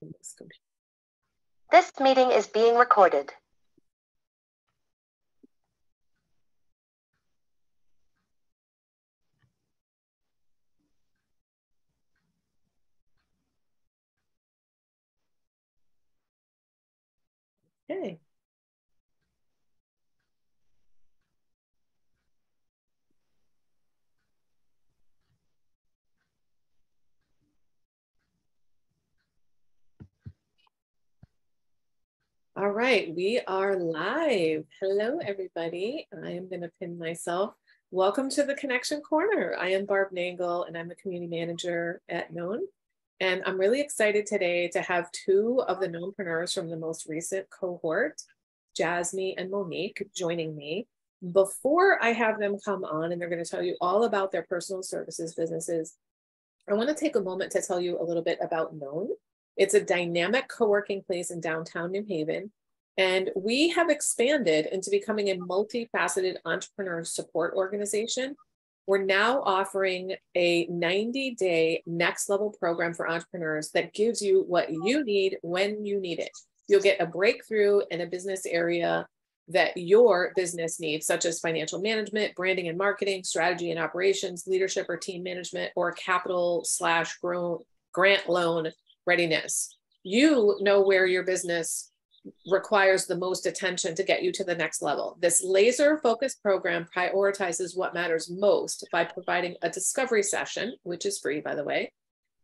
This meeting is being recorded. Okay. All right, we are live. Hello, everybody. I am going to pin myself. Welcome to the Connection Corner. I am Barb Nangle, and I'm the community manager at Known. And I'm really excited today to have two of the Knownnpreneurs from the most recent cohort, Jazmi and Monique, joining me. Before I have them come on, and they're going to tell you all about their personal services businesses, I want to take a moment to tell you a little bit about Known. It's a dynamic co-working place in downtown New Haven, and we have expanded into becoming a multifaceted entrepreneur support organization. We're now offering a 90-day next level program for entrepreneurs that gives you what you need when you need it. You'll get a breakthrough in a business area that your business needs, such as financial management, branding and marketing, strategy and operations, leadership or team management, or capital/grant loan readiness. You know where your business requires the most attention to get you to the next level. This laser focused program prioritizes what matters most by providing a discovery session, which is free, by the way,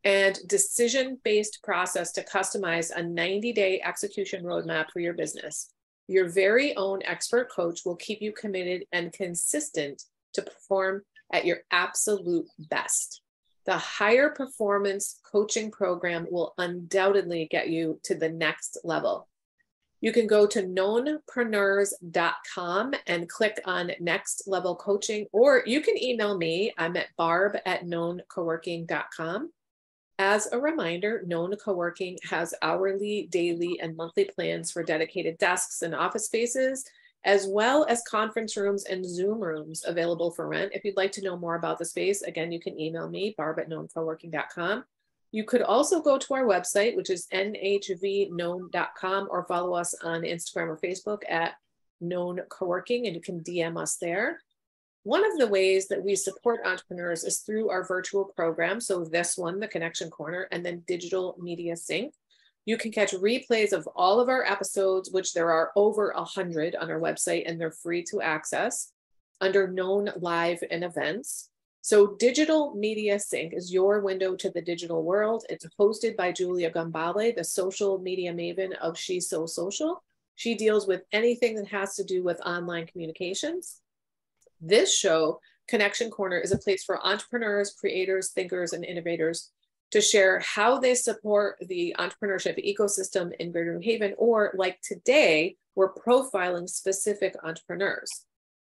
and decision-based process to customize a 90-day execution roadmap for your business. Your very own expert coach will keep you committed and consistent to perform at your absolute best. The higher performance coaching program will undoubtedly get you to the next level. You can go to KNOWNpreneurs.com and click on next level coaching, or you can email me. I'm at barb@knowncoworking.com. As a reminder, Known Coworking has hourly, daily, and monthly plans for dedicated desks and office spaces, as well as conference rooms and Zoom rooms available for rent. If you'd like to know more about the space, again, you can email me, barb@knowncoworking.com. You could also go to our website, which is nhvknown.com, or follow us on Instagram or Facebook at Known Coworking, and you can DM us there. One of the ways that we support entrepreneurs is through our virtual program. So this one, the Connection Corner, and then Digital Media Sync. You can catch replays of all of our episodes, which there are over 100 on our website, and they're free to access under Known Live and Events. So Digital Media Sync is your window to the digital world. It's hosted by Julia Gambale, the social media maven of She's So Social. She deals with anything that has to do with online communications. This show, Connection Corner, is a place for entrepreneurs, creators, thinkers, and innovators to share how they support the entrepreneurship ecosystem in Greater New Haven, or like today, we're profiling specific entrepreneurs.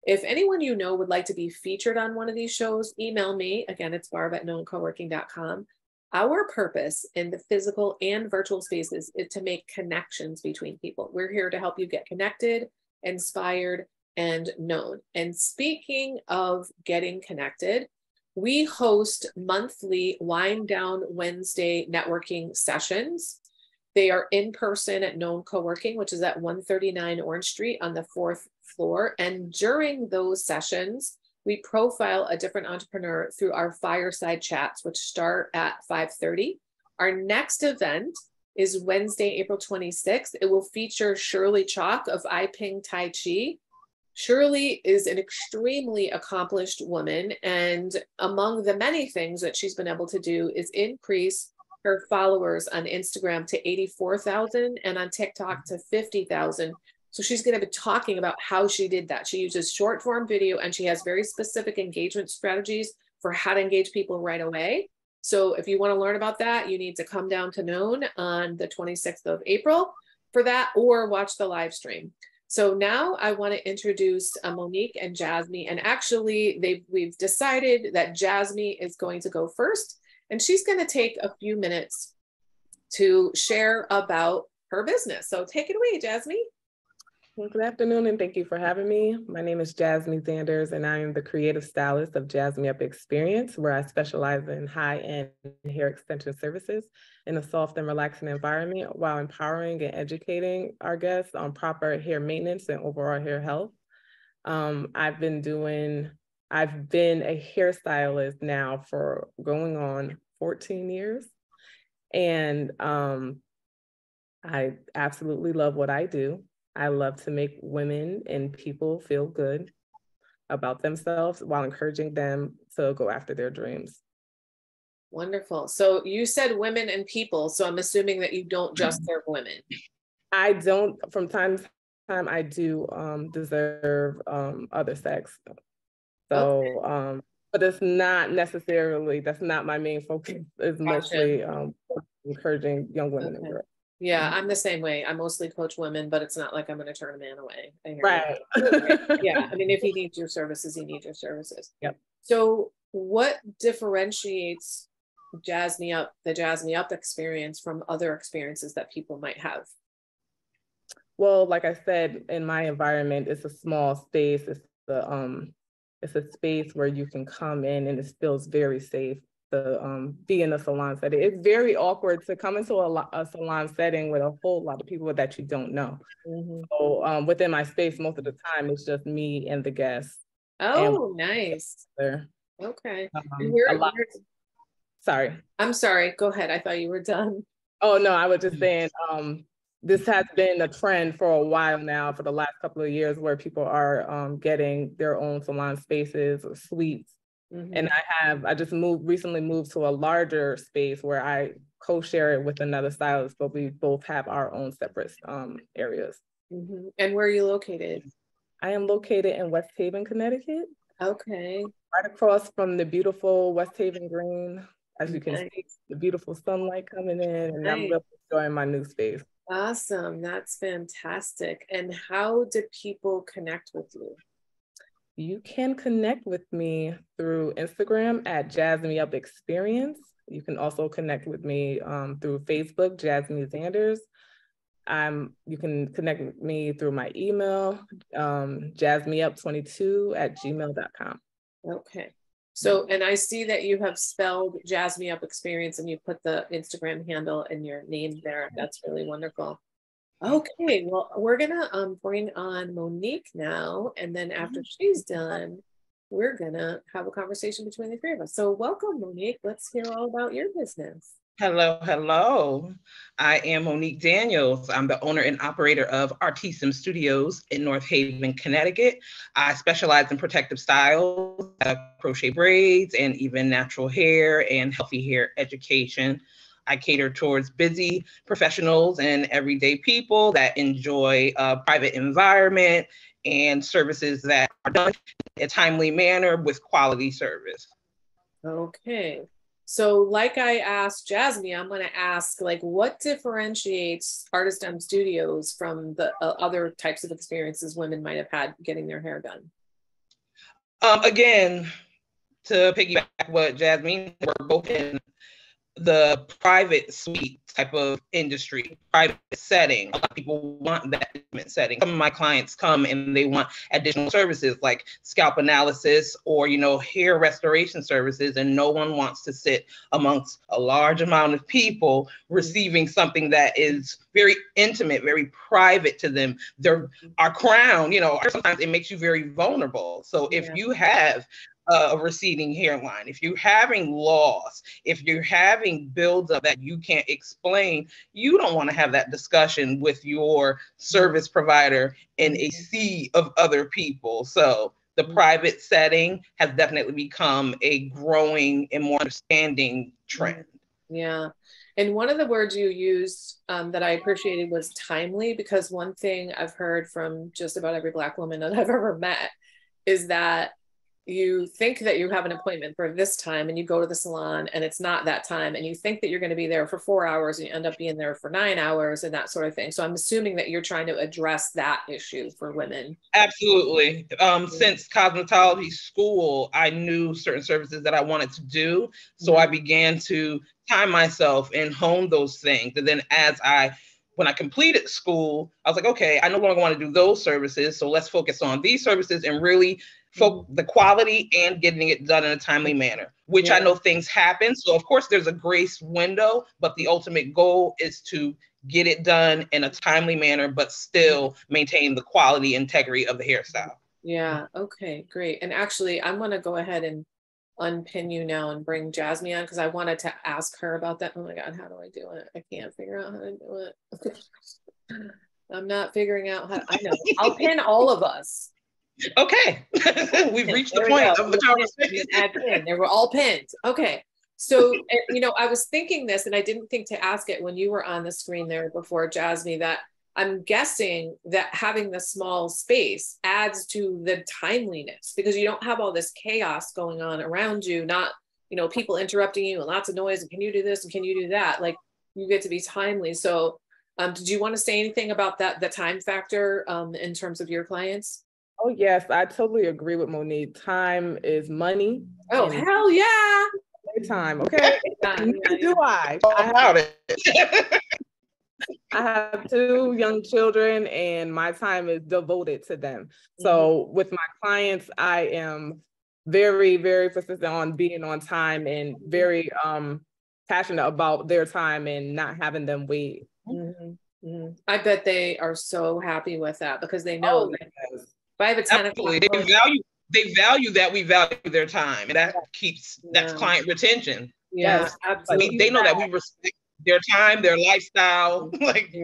If anyone you know would like to be featured on one of these shows, email me. Again, it's barb@knowncoworking.com. Our purpose in the physical and virtual spaces is to make connections between people. We're here to help you get connected, inspired, and known. And speaking of getting connected, we host monthly Wind Down Wednesday networking sessions. They are in person at Known Coworking, which is at 139 Orange Street on the 4th floor. And during those sessions, we profile a different entrepreneur through our fireside chats, which start at 5:30. Our next event is Wednesday, April 26th. It will feature Shirley Chalk of I Ping Tai Chi. Shirley is an extremely accomplished woman, and among the many things that she's been able to do is increase her followers on Instagram to 84,000 and on TikTok to 50,000. So she's going to be talking about how she did that. She uses short form video, and she has very specific engagement strategies for how to engage people right away. So if you want to learn about that, you need to come down to Known on the 26th of April for that, or watch the live stream. So now I want to introduce Monique and Jazmi, and actually we've decided that Jazmi is going to go first, and she's going to take a few minutes to share about her business. So take it away, Jazmi. Well, good afternoon, and thank you for having me. My name is Jazmi Zanders, and I am the creative stylist of Jazmiup Experience, where I specialize in high-end hair extension services in a soft and relaxing environment while empowering and educating our guests on proper hair maintenance and overall hair health. I've been a hairstylist now for going on 14 years, and I absolutely love what I do. I love to make women and people feel good about themselves while encouraging them to go after their dreams. Wonderful. So you said women and people, so I'm assuming that you don't just serve women. I don't, from time to time, I do deserve other sex. So, Okay. but it's not necessarily, that's not my main focus. It's mostly encouraging young women and girls. Yeah, I'm the same way. I mostly coach women, but it's not like I'm going to turn a man away. Right. Yeah. I mean, if he needs your services, he needs your services. Yep. So what differentiates the Jazmiup experience from other experiences that people might have? Well, like I said, in my environment, it's a small space. It's a space where you can come in and it feels very safe to be in a salon setting. It's very awkward to come into a salon setting with a whole lot of people that you don't know. Mm-hmm. So within my space, most of the time, it's just me and the guests. Oh, nice. Okay. Sorry. I'm sorry. Go ahead. I thought you were done. Oh, no, I was just saying, this has been a trend for a while now, for the last couple of years, where people are getting their own salon spaces or suites. Mm-hmm. And I just recently moved to a larger space where I co-share it with another stylist, but we both have our own separate areas. Mm-hmm. And where are you located? I am located in West Haven, Connecticut. Okay. Right across from the beautiful West Haven Green. As you can see, the beautiful sunlight coming in, and I'm really enjoying my new space. Awesome. That's fantastic. And how do people connect with you? You can connect with me through Instagram at Jazmiup Experience. You can also connect with me through Facebook, Jazmi Zanders. You can connect with me through my email, jazmiup22@gmail.com. Okay. So, and I see that you have spelled Jazmiup Experience and you put the Instagram handle and your name there. That's really wonderful. Okay, well, we're gonna bring on Monique now, and then after she's done, we're gonna have a conversation between the three of us. So welcome, Monique. Let's hear all about your business. Hello, hello. I am Monique Daniels. I'm the owner and operator of Artiste Studios in North Haven, Connecticut. I specialize in protective styles, crochet braids, and even natural hair and healthy hair education. I cater towards busy professionals and everyday people that enjoy a private environment and services that are done in a timely manner with quality service. Okay. So like I asked Jazmi, I'm going to ask, like, what differentiates Artiste Studios from the other types of experiences women might have had getting their hair done? Again, to piggyback what Jazmi, we're both in the private suite type of industry, private setting. A lot of people want that intimate setting. Some of my clients come and they want additional services like scalp analysis or, hair restoration services, and no one wants to sit amongst a large amount of people receiving something that is very intimate, very private to them. Our crown, sometimes it makes you very vulnerable. So if you have a receding hairline, if you're having loss, if you're having buildup that you can't explain, you don't want to have that discussion with your service provider in a sea of other people. So the private setting has definitely become a growing and more understanding trend. Yeah. And one of the words you used that I appreciated was timely, because one thing I've heard from just about every Black woman that I've ever met is that you think that you have an appointment for this time and you go to the salon and it's not that time, and you think that you're going to be there for 4 hours and you end up being there for 9 hours and that sort of thing. So I'm assuming that you're trying to address that issue for women. Absolutely. Since cosmetology school, I knew certain services that I wanted to do. So I began to time myself and hone those things. And then as I when I completed school, I was like, okay, I no longer want to do those services. So let's focus on these services and really the quality and getting it done in a timely manner, which I know things happen. So of course there's a grace window, but the ultimate goal is to get it done in a timely manner, but still maintain the quality integrity of the hairstyle. Yeah. Okay, great. And actually I'm going to go ahead and unpin you now and bring Jazmi on, because I wanted to ask her about that. Oh my God, how do I do it? I can't figure out how to do it. I'm not figuring out how. I know. I'll pin all of us. Okay. We've reached the point of the conversation. They were all pinned. Okay. So, you know, I was thinking this, and I didn't think to ask it when you were on the screen there before, Jazmi, that I'm guessing that having the small space adds to the timeliness, because you don't have all this chaos going on around you, not, you know, people interrupting you and lots of noise and can you do this and can you do that? Like, you get to be timely. So did you want to say anything about that, the time factor in terms of your clients? Oh, yes, I totally agree with Monique. Time is money. Oh, hell yeah. Time, okay? Neither do I. I have 2 young children and my time is devoted to them. So with my clients, I am very, very persistent on being on time and very passionate about their time and not having them wait. I bet they are so happy with that, because they know that if I have a 10 o'clock. They value that we value their time, and that keeps that's client retention. Yeah, absolutely. They know that we respect their time, their lifestyle. Like,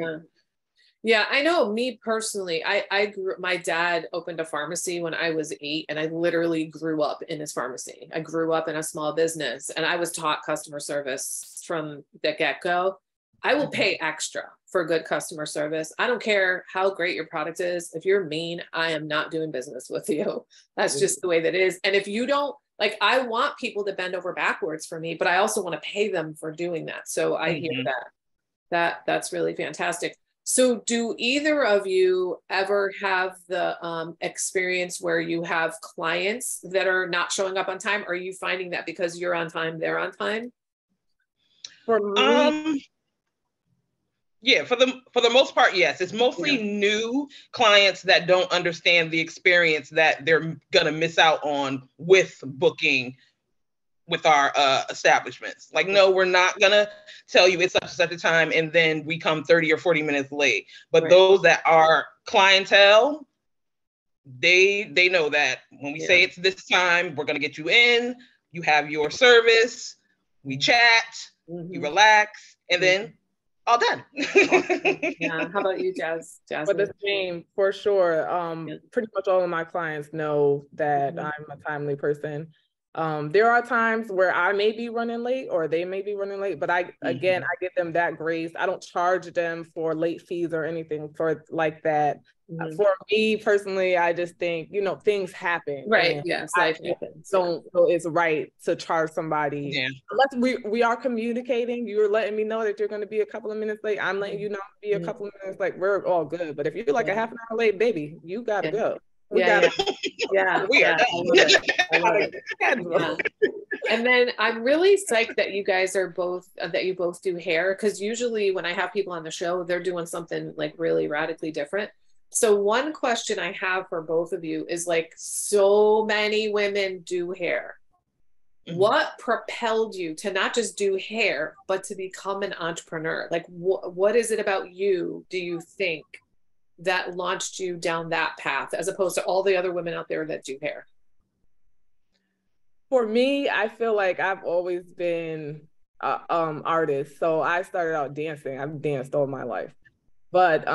yeah, I know. Me personally, I grew. My dad opened a pharmacy when I was 8, and I literally grew up in his pharmacy. I grew up in a small business, and I was taught customer service from the get-go. I will pay extra for good customer service. I don't care how great your product is. If you're mean, I am not doing business with you. That's just the way that it is. And if you don't, like, I want people to bend over backwards for me, but I also want to pay them for doing that. So I hear that. That's really fantastic. So do either of you ever have the experience where you have clients that are not showing up on time? Are you finding that because you're on time, they're on time? For me, yeah, for the most part, yes. It's mostly new clients that don't understand the experience that they're gonna miss out on with booking with our establishments. Like, no, we're not gonna tell you it's such and such a time and then we come 30 or 40 minutes late. But those that are clientele, they know that when we say it's this time, we're gonna get you in, you have your service, we chat, you relax, and then all done. Yeah. How about you, Jazz? For the same, for sure. Pretty much all of my clients know that I'm a timely person. There are times where I may be running late or they may be running late, but I give them that grace. I don't charge them for late fees or anything for like that. For me personally, I just think, you know, things happen. Right. Yes. Life happens. So it's right to charge somebody. Yeah. Unless we are communicating, you're letting me know that you're going to be a couple of minutes late. I'm letting you know be a couple of minutes like we're all good. But if you're like a half an hour late, baby, you got to go. We are done. And then I'm really psyched that you guys are both you both do hair, because usually when I have people on the show, they're doing something like really radically different. So one question I have for both of you is, like, so many women do hair. What propelled you to not just do hair, but to become an entrepreneur? Like, what is it about you, do you think, that launched you down that path as opposed to all the other women out there that do hair? For me, I feel like I've always been artist. So I started out dancing. I've danced all my life. But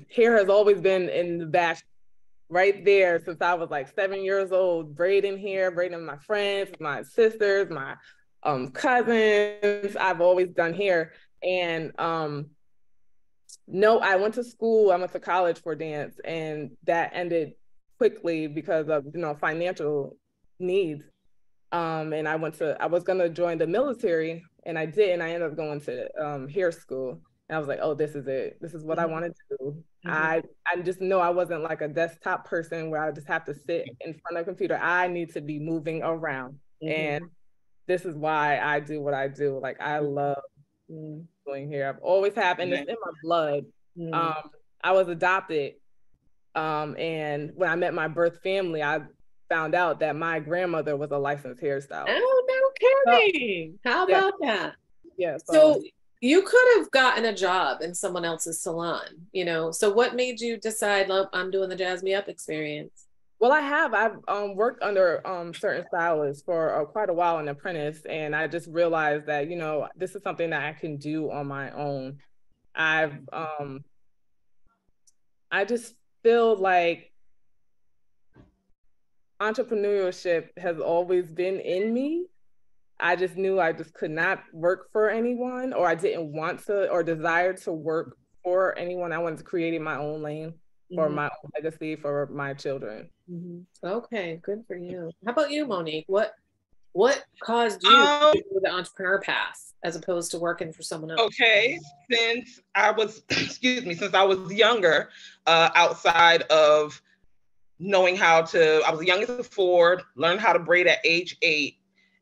hair has always been in the back right there since I was like 7 years old, braiding hair, braiding my friends, my sisters, my cousins. I've always done hair. And no, I went to school, I went to college for dance, and that ended quickly because of, you know, financial needs. And I was gonna join the military, and I didn't. I ended up going to hair school. And I was like, oh, this is it. This is what I wanted to do. I just know I wasn't like a desktop person where I just have to sit in front of a computer. I need to be moving around. And this is why I do what I do. Like, I love doing hair. I've always have, and it's in my blood. I was adopted. And when I met my birth family, I found out that my grandmother was a licensed hairstylist. Oh, no kidding. How about that? Yeah. So you could have gotten a job in someone else's salon, you know? So what made you decide, look, I'm doing the Jazmiup experience? Well, I've worked under certain stylists for quite a while, an apprentice, and I just realized that, you know, this is something that I can do on my own. I just feel like entrepreneurship has always been in me. I just knew I just could not work for anyone, or I didn't want to or desire to work for anyone. I wanted to create my own lane for my own legacy for my children. Okay, good for you. How about you, Monique? What caused you to do the entrepreneur path as opposed to working for someone else? Okay, since I was, since I was younger, outside of knowing how to, I was the youngest of four, learned how to braid at age 8.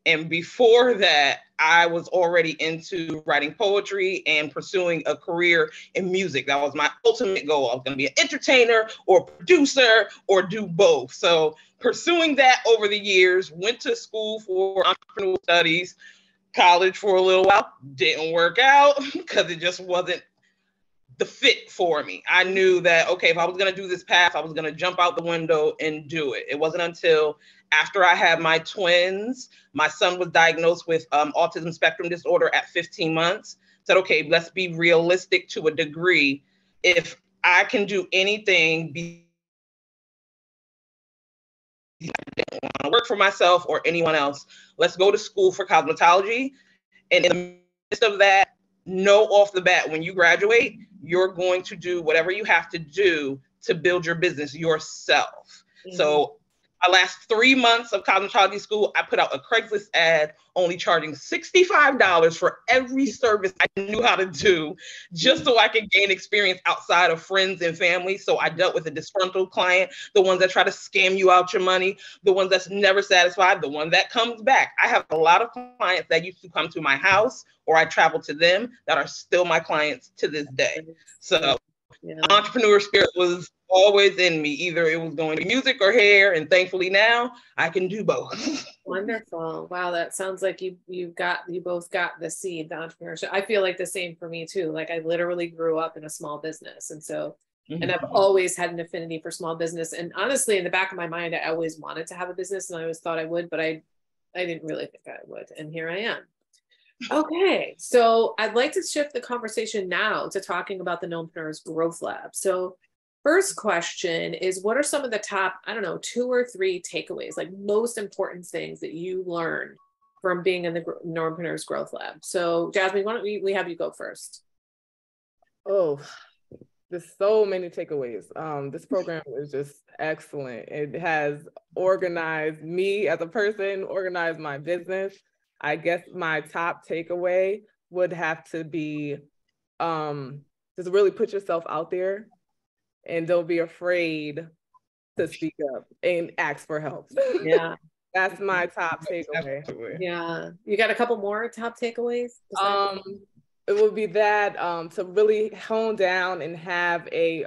And before that, I was already into writing poetry and pursuing a career in music. That was my ultimate goal. I was going to be an entertainer or producer or do both. So pursuing that over the years, went to school for entrepreneurial studies, college for a little while, didn't work out because it just wasn't the fit for me. I knew that, okay, if I was going to do this path, I was going to jump out the window and do it. It wasn't until after I had my twins, my son was diagnosed with autism spectrum disorder at 15 months. Said, okay, let's be realistic to a degree. If I can do anything, I didn't want to work for myself or anyone else. Let's go to school for cosmetology. And in the midst of that, know off the bat, when you graduate, you're going to do whatever you have to do to build your business yourself. So my last 3 months of cosmetology school, I put out a Craigslist ad only charging $65 for every service I knew how to do, just so I could gain experience outside of friends and family. So I dealt with a disgruntled client, the ones that try to scam you out your money, the ones that's never satisfied, the one that comes back. I have a lot of clients that used to come to my house or I travel to them that are still my clients to this day. So entrepreneur spirit was always in me. Either it was going to music or hair, and thankfully now I can do both. Wonderful. Wow, that sounds like you both got the seed, the entrepreneurship. I feel like the same for me too. Like I literally grew up in a small business, and so and I've always had an affinity for small business. And honestly, in the back of my mind, I always wanted to have a business, and I always thought I would, but I didn't really think I would. And here I am. Okay, so I'd like to shift the conversation now to talking about the KNOWNpreneurs Growth Lab. So first question is, what are some of the top, 2 or 3 takeaways, like most important things that you learned from being in the KNOWNpreneurs Growth Lab? So Jazmi, why don't we have you go first? Oh, there's so many takeaways. This program is just excellent. It has organized me as a person, organized my business. I guess my top takeaway would have to be just really put yourself out there and don't be afraid to speak up and ask for help. Yeah. That's my top takeaway. Yeah. You got a couple more top takeaways? It would be that to really hone down and have a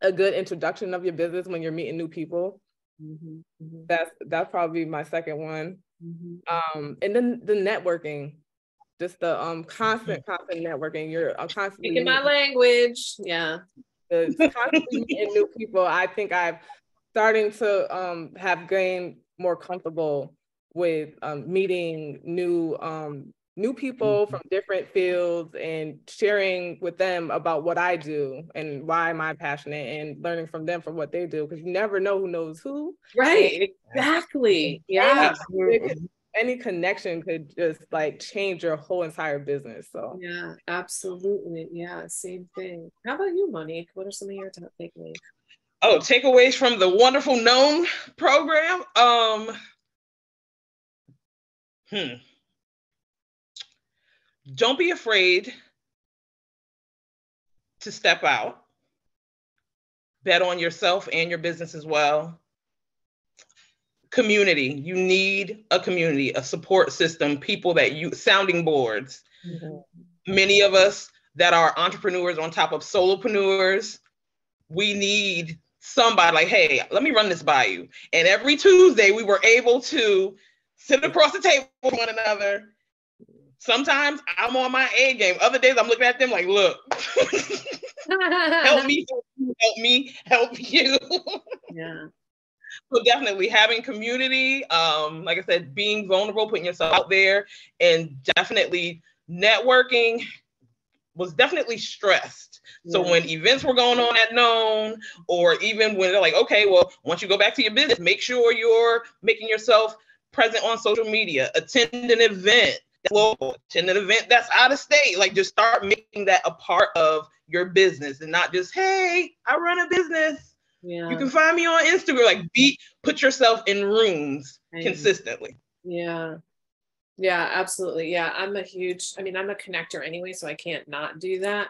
good introduction of your business when you're meeting new people. That's probably my second one. And then the networking, just the constant networking. You're constantly speaking my language. Yeah. Constantly meeting new people. I think I'm starting to have gained more comfortable with meeting new people from different fields and sharing with them about what I do and why am I passionate, and learning from them from what they do, because you never know who knows who. Right, exactly. Yeah. Any connection could just like change your whole entire business. So yeah, absolutely. Yeah, same thing. How about you, Monique? What are some of your top takeaways? Oh, takeaways from the wonderful Known program. Don't be afraid to step out. Bet on yourself and your business as well. Community. You need a community, a support system, people that sounding boards. Many of us that are entrepreneurs on top of solopreneurs. We need somebody like, hey, let me run this by you. And every Tuesday we were able to sit across the table with one another. Sometimes I'm on my A game. Other days I'm looking at them like, look, help me, help you. Yeah. So definitely having community, like I said, being vulnerable, putting yourself out there, and definitely networking was definitely stressed. So when events were going on at Known, or even when they're like, okay, well, once you go back to your business, make sure you're making yourself present on social media, attend an event that's local, attend an event that's out of state. Like, just start making that a part of your business, and not just, hey, I run a business. Yeah. You can find me on Instagram. Like, put yourself in rooms consistently. Yeah. Yeah, absolutely. Yeah. I'm a connector anyway, so I can't not do that.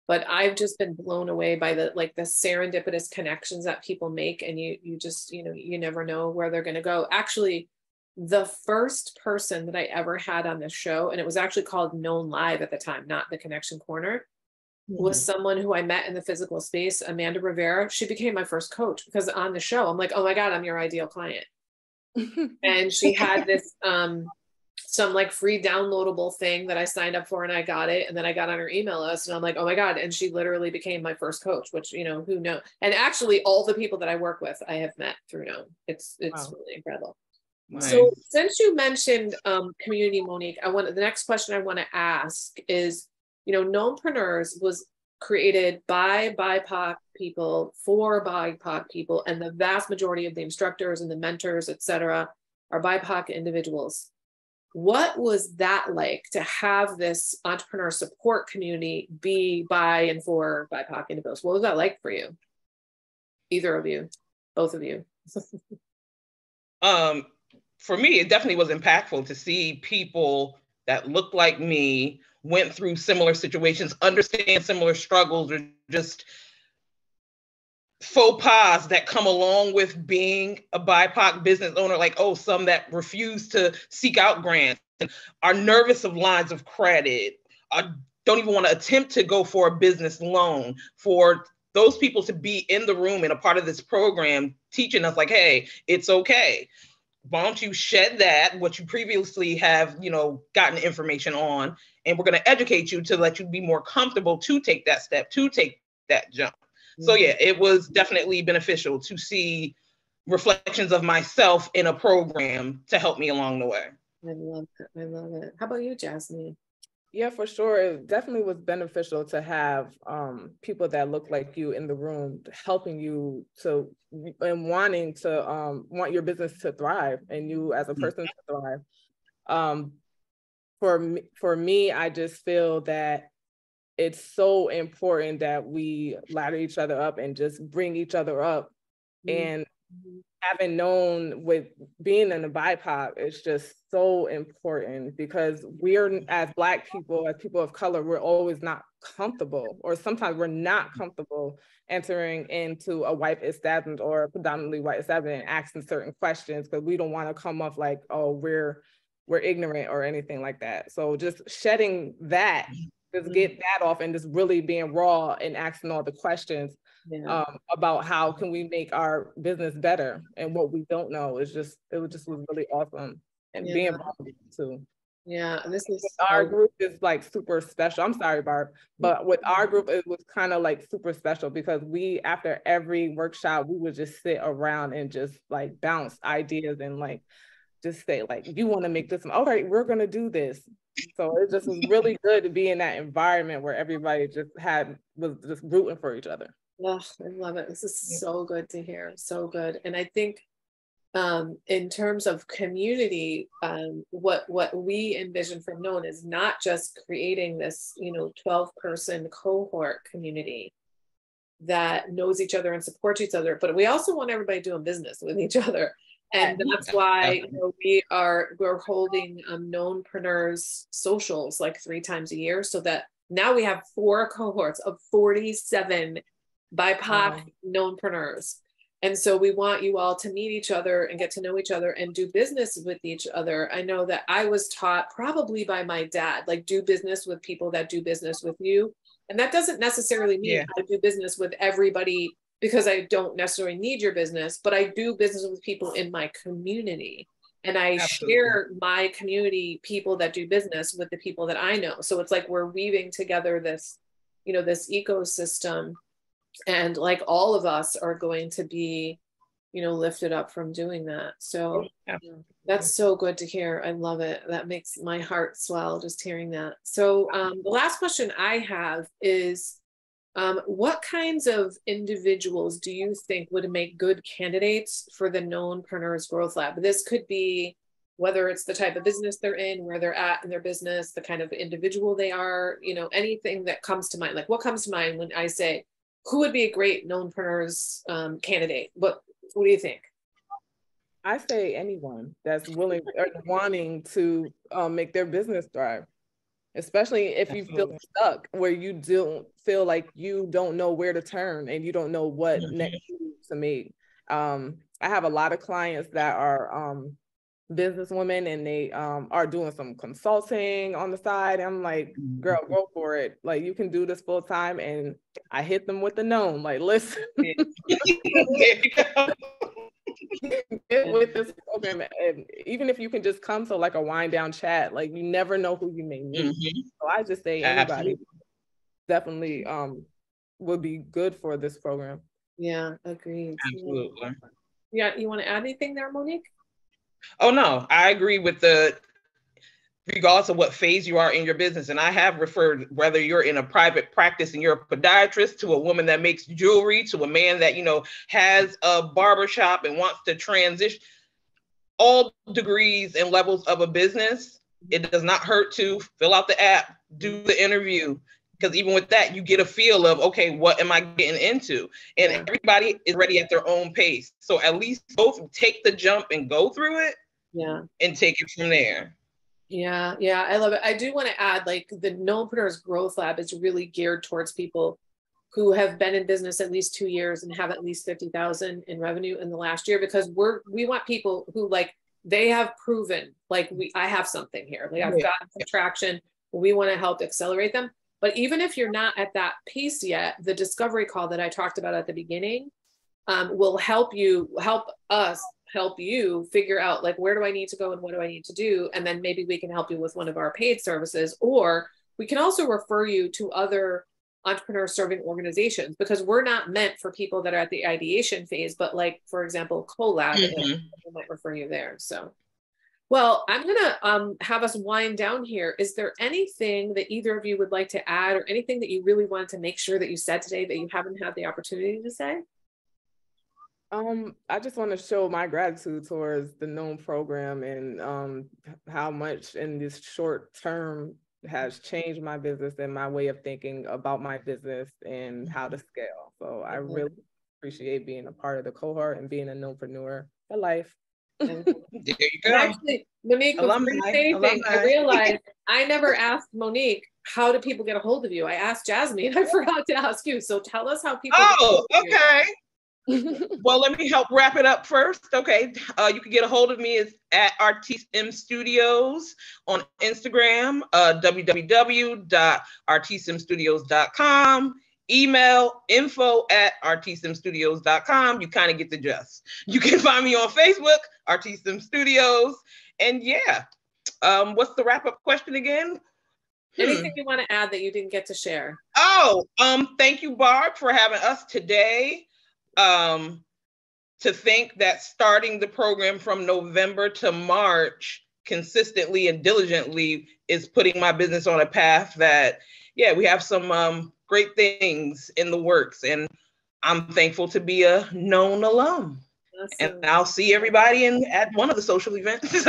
But I've just been blown away by the serendipitous connections that people make. And you just, you never know where they're going to go. Actually, the first person that I ever had on the show, and it was actually called Known Live at the time, not the Connection Corner, was someone who I met in the physical space, Amanda Rivera. She became my first coach because on the show, I'm like, oh my God, I'm your ideal client. And she had this, some like free downloadable thing that I signed up for, and I got it. And then I got on her email list, and I'm like, oh my God. And she literally became my first coach, which, who knows? And actually all the people that I work with, I have met through Known. It's wow. Really incredible. Nice. So since you mentioned community, Monique, the next question I want to ask is, KNOWNpreneurs was created by BIPOC people for BIPOC people, and the vast majority of the instructors and the mentors, et cetera, are BIPOC individuals. What was that like to have this entrepreneur support community be by and for BIPOC individuals? What was that like for you? Either of you, both of you. For me, it definitely was impactful to see people that looked like me, went through similar situations, understand similar struggles, or just faux pas that come along with being a BIPOC business owner, like, some that refuse to seek out grants, and are nervous of lines of credit, don't even want to attempt to go for a business loan. For those people to be in the room and a part of this program, teaching us like, hey, it's okay. Why don't you shed that, what you previously have, gotten information on, and we're going to educate you to let you be more comfortable to take that step, to take that jump. Mm-hmm. So yeah, it was definitely beneficial to see reflections of myself in a program to help me along the way. I love it. I love it. How about you, Jazmi? Yeah, for sure. It definitely was beneficial to have people that look like you in the room, helping you and wanting to want your business to thrive and you as a person to thrive. For me, I just feel that it's so important that we ladder each other up and just bring each other up. And having known with being in the BIPOC, it's just so important because we're, as Black people, as people of color, we're always not comfortable, or sometimes we're not comfortable entering into a white establishment or predominantly white establishment and asking certain questions because we don't want to come off like, oh, we're ignorant or anything like that. So just shedding that, just get that off and just really being raw and asking all the questions about how can we make our business better and what we don't know. It was really awesome. And being involved too. Yeah, and this is our group is like super special. I'm sorry, Barb, but with our group, it was kind of like super special because after every workshop, we would just sit around and just like bounce ideas and like just say like, you want to make this, all right, we're going to do this. So it just was really good to be in that environment where everybody was just rooting for each other. Oh, I love it. This is so good to hear. So good. And I think in terms of community, what we envision from Known is not just creating this, 12-person cohort community that knows each other and supports each other, but we also want everybody doing business with each other. And that's why we're holding KNOWNpreneurs socials like 3 times a year, so that now we have 4 cohorts of 47 BIPOC KNOWNpreneurs. And so we want you all to meet each other and get to know each other and do business with each other. I know that I was taught probably by my dad, like do business with people that do business with you. And that doesn't necessarily mean I do business with everybody because I don't necessarily need your business, but I do business with people in my community. And I share my community people that do business with the people that I know. So it's like we're weaving together this, you know, this ecosystem, and like all of us are going to be, you know, lifted up from doing that. So that's so good to hear. I love it. That makes my heart swell just hearing that. So the last question I have is, what kinds of individuals do you think would make good candidates for the KNOWNpreneurs Growth Lab? This could be whether it's the type of business they're in, where they're at in their business, the kind of individual they are, you know, anything that comes to mind. Like what comes to mind when I say, who would be a great KNOWNpreneurs candidate? What do you think? I say anyone that's willing or wanting to make their business thrive. Especially if you feel stuck, where you don't feel like you don't know where to turn and you don't know what next move to make. I have a lot of clients that are businesswomen, and they are doing some consulting on the side. I'm like, girl, go for it. Like, you can do this full time. And I hit them with the known, like, listen. Get with this program, and even if you can just come to like a wind down chat, like you never know who you may meet. So I just say anybody definitely would be good for this program. Yeah, agreed. Absolutely. Yeah, you want to add anything there, Monique? Oh no, I agree with the, regardless of what phase you are in your business. And I have referred, whether you're in a private practice and you're a podiatrist, to a woman that makes jewelry, to a man that, you know, has a barbershop and wants to transition, all degrees and levels of a business. It does not hurt to fill out the app, do the interview, because even with that, you get a feel of, okay, what am I getting into? And everybody is ready at their own pace. So at least both take the jump and go through it, and take it from there. Yeah, I love it. I do want to add, like, the KNOWNpreneurs Growth Lab is really geared towards people who have been in business at least 2 years and have at least 50,000 in revenue in the last year, because we want people who, like, they have proven, like, I have something here, like I've gotten some traction. We want to help accelerate them. But even if you're not at that pace yet, the discovery call that I talked about at the beginning will help us help you figure out, like, where do I need to go and what do I need to do? And then maybe we can help you with one of our paid services, or we can also refer you to other entrepreneur serving organizations, because we're not meant for people that are at the ideation phase, but, like, for example, Collab, we might refer you there. So, well, I'm gonna have us wind down here. Is there anything that either of you would like to add, or anything that you really wanted to make sure that you said today that you haven't had the opportunity to say? I just want to show my gratitude towards the KNOWN program, and how much in this short term has changed my business and my way of thinking about my business and how to scale. So I really appreciate being a part of the cohort and being a KNOWNpreneur for life. There you go. Actually, Monique, before you say anything, I realized I never asked Monique, how do people get a hold of you? I asked Jazmi and I forgot to ask you. So tell us how people get a hold of you. Well, let me help wrap it up first. Okay. You can get a hold of me at Artiste Studios on Instagram, www.artistemstudios.com. Email info@artistemstudios.com. You kind of get the gist. You can find me on Facebook, Artiste Studios. And what's the wrap-up question again? Anything you want to add that you didn't get to share? Thank you, Barb, for having us today. To think that starting the program from November to March consistently and diligently is putting my business on a path that, we have some great things in the works, and I'm thankful to be a KNOWN alum. Awesome. And I'll see everybody at one of the social events.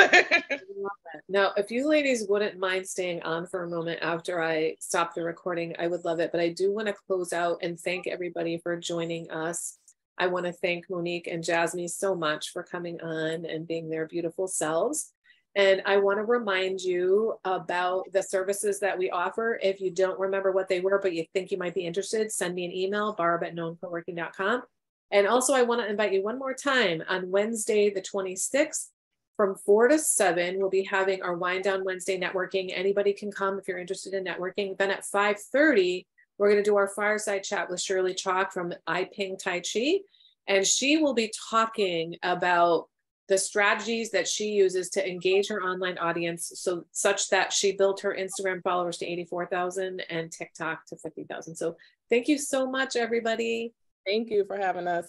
Now, if you ladies wouldn't mind staying on for a moment after I stop the recording, I would love it. But I do want to close out and thank everybody for joining us. I want to thank Monique and Jazmi so much for coming on and being their beautiful selves. And I want to remind you about the services that we offer. If you don't remember what they were, but you think you might be interested, send me an email, barb@knowncoworking.com. And also, I want to invite you one more time on Wednesday, the 26th, from 4 to 7, we'll be having our Wind Down Wednesday networking. Anybody can come if you're interested in networking. Then at 5:30, we're going to do our fireside chat with Shirley Chalk from I Ping Tai Chi. And she will be talking about the strategies that she uses to engage her online audience, such that she built her Instagram followers to 84,000 and TikTok to 50,000. So thank you so much, everybody. Thank you for having us.